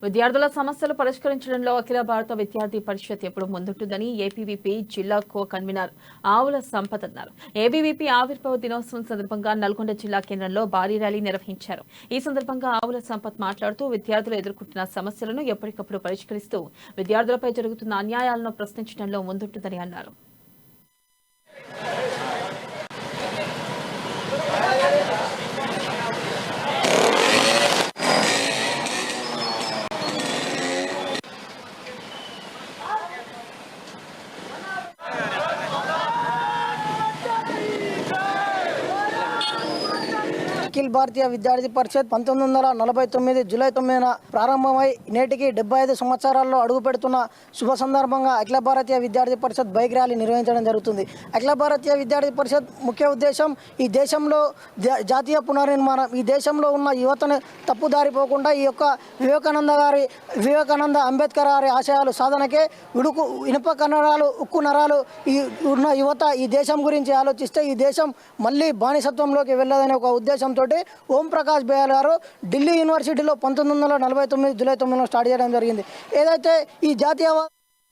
విద్యార్థుల సమస్యలు పరిష్కరించడంలో అఖిల భారత విద్యార్థి పరిషత్ ఎప్పుడు ముందుంటుందని ఏబీవీపీ జిల్లా కో కన్వీనర్ ఆవుల సంపత్ అన్నారు. ఏబీవీపీ ఆవిర్భావ దినోత్సవం సందర్భంగా నల్గొండ జిల్లా కేంద్రంలో భారీ ర్యాలీ నిర్వహించారు. ఈ సందర్భంగా ఆవుల సంపత్ మాట్లాడుతూ విద్యార్థులు ఎదుర్కొంటున్న సమస్యలను ఎప్పటికప్పుడు పరిష్కరిస్తూ విద్యార్థులపై జరుగుతున్న అన్యాయాలను ప్రశ్నించడంలో ముందుంటుందని అన్నారు. అఖిల భారతీయ విద్యార్థి పరిషత్ 1949 జూలై 9న ప్రారంభమై నేటికి 75 సంవత్సరాల్లో అడుగు పెడుతున్న శుభ సందర్భంగా అఖిల భారతీయ విద్యార్థి పరిషత్ బైక్ ర్యాలీ నిర్వహించడం జరుగుతుంది. అఖిల భారతీయ విద్యార్థి పరిషత్ ముఖ్య ఉద్దేశం ఈ దేశంలో జాతీయ పునర్నిర్మాణం, ఈ దేశంలో ఉన్న యువతను తప్పుదారి పోకుండా ఈ యొక్క వివేకానంద అంబేద్కర్ గారి ఆశయాలు సాధనకే ఇనుప కన్నడాలు ఉక్కు నరాలు ఉన్న యువత ఈ దేశం గురించి ఆలోచిస్తే ఈ దేశం మళ్ళీ బానిసత్వంలోకి వెళ్ళదనే ఒక ఉద్దేశంతో ఓం ప్రకాష్ బేయాల్ గారు ఢిల్లీ యూనివర్సిటీలో 1949 జూలై 9 స్టార్ట్ చేయడం జరిగింది. ఏదైతే ఈ జాతీయ